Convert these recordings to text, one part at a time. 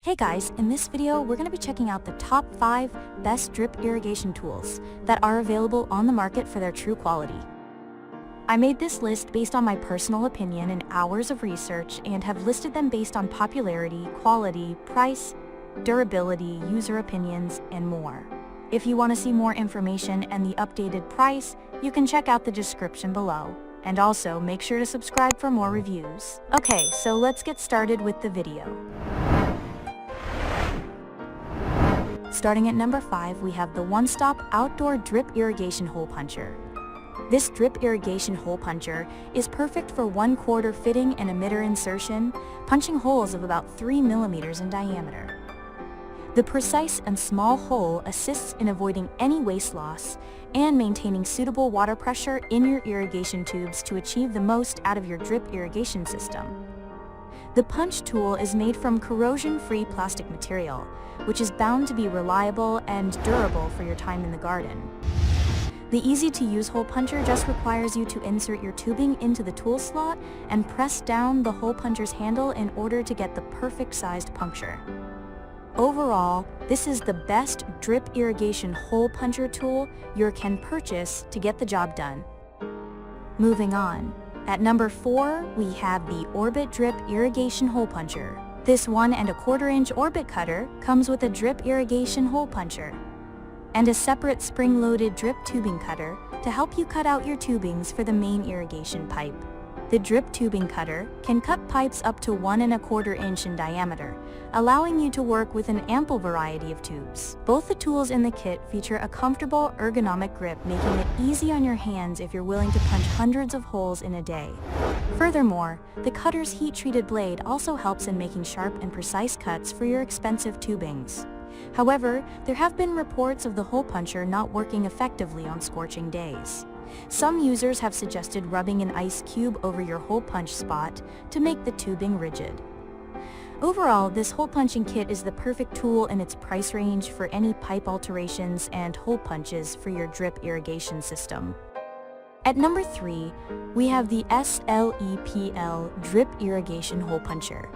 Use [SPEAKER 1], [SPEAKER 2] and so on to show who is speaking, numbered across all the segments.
[SPEAKER 1] Hey guys, in this video we're going to be checking out the top 5 best drip irrigation tools that are available on the market for their true quality. I made this list based on my personal opinion and hours of research and have listed them based on popularity, quality, price, durability, user opinions, and more. If you want to see more information and the updated price, you can check out the description below. And also make sure to subscribe for more reviews. Okay, so let's get started with the video. Starting at number 5, we have the one-stop outdoor drip irrigation hole puncher. This drip irrigation hole puncher is perfect for 1/4 fitting and emitter insertion, punching holes of about 3 millimeters in diameter. The precise and small hole assists in avoiding any waste loss and maintaining suitable water pressure in your irrigation tubes to achieve the most out of your drip irrigation system. The punch tool is made from corrosion-free plastic material, which is bound to be reliable and durable for your time in the garden. The easy-to-use hole puncher just requires you to insert your tubing into the tool slot and press down the hole puncher's handle in order to get the perfect-sized puncture. Overall, this is the best drip irrigation hole puncher tool you can purchase to get the job done. Moving on. At number 4, we have the Orbit Drip Irrigation Hole Puncher. This 1 1/4 inch Orbit cutter comes with a drip irrigation hole puncher and a separate spring-loaded drip tubing cutter to help you cut out your tubings for the main irrigation pipe. The drip tubing cutter can cut pipes up to 1 1/4 inch in diameter, allowing you to work with an ample variety of tubes. Both the tools in the kit feature a comfortable, ergonomic grip, making it easy on your hands if you're willing to punch hundreds of holes in a day. Furthermore, the cutter's heat-treated blade also helps in making sharp and precise cuts for your expensive tubings. However, there have been reports of the hole puncher not working effectively on scorching days. Some users have suggested rubbing an ice cube over your hole punch spot to make the tubing rigid. Overall, this hole punching kit is the perfect tool in its price range for any pipe alterations and hole punches for your drip irrigation system. At number 3, we have the SLEPL Drip Irrigation Hole Puncher.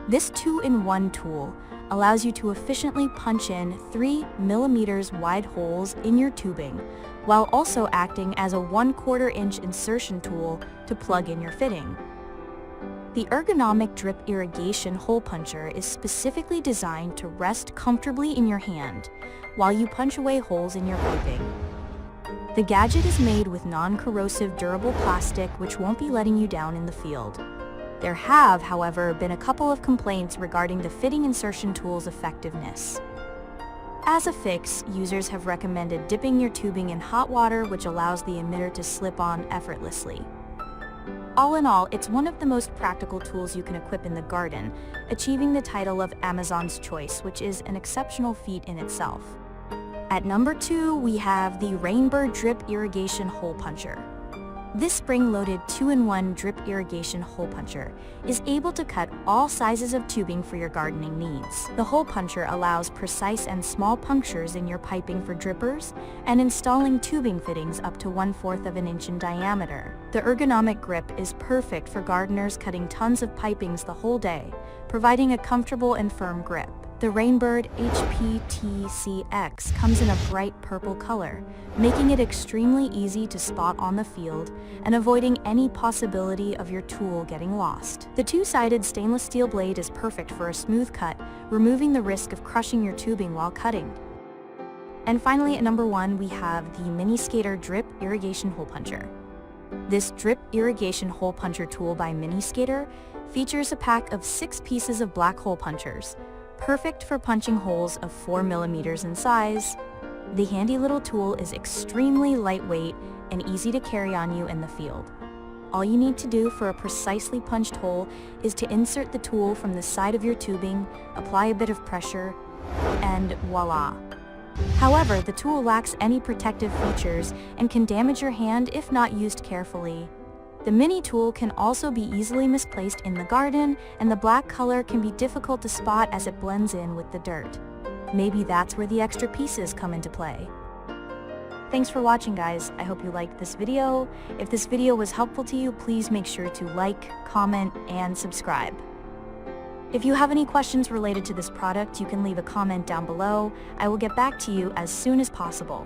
[SPEAKER 1] This 2-in-1 tool allows you to efficiently punch in 3 millimeters wide holes in your tubing, while also acting as a 1/4 inch insertion tool to plug in your fitting. The ergonomic drip irrigation hole puncher is specifically designed to rest comfortably in your hand while you punch away holes in your piping. The gadget is made with non-corrosive durable plastic which won't be letting you down in the field. There have, however, been a couple of complaints regarding the fitting insertion tool's effectiveness. As a fix, users have recommended dipping your tubing in hot water, which allows the emitter to slip on effortlessly. All in all, it's one of the most practical tools you can equip in the garden, achieving the title of Amazon's Choice, which is an exceptional feat in itself. At number 2, we have the Rainbird Drip Irrigation Hole Puncher. This spring-loaded 2-in-1 drip irrigation hole puncher is able to cut all sizes of tubing for your gardening needs. The hole puncher allows precise and small punctures in your piping for drippers and installing tubing fittings up to 1/4 of an inch in diameter. The ergonomic grip is perfect for gardeners cutting tons of pipings the whole day, providing a comfortable and firm grip. The Rainbird HPTCX comes in a bright purple color, making it extremely easy to spot on the field and avoiding any possibility of your tool getting lost. The 2-sided stainless steel blade is perfect for a smooth cut, removing the risk of crushing your tubing while cutting. And finally, at number 1, we have the Mini Skater Drip Irrigation Hole Puncher. This drip irrigation hole puncher tool by Mini Skater features a pack of 6 pieces of black hole punchers, perfect for punching holes of 4 millimeters in size. The handy little tool is extremely lightweight and easy to carry on you in the field. All you need to do for a precisely punched hole is to insert the tool from the side of your tubing, apply a bit of pressure, and voila! However, the tool lacks any protective features and can damage your hand if not used carefully. The mini tool can also be easily misplaced in the garden, and the black color can be difficult to spot as it blends in with the dirt. Maybe that's where the extra pieces come into play. Thanks for watching, guys. I hope you liked this video. If this video was helpful to you, please make sure to like, comment, and subscribe. If you have any questions related to this product, you can leave a comment down below. I will get back to you as soon as possible.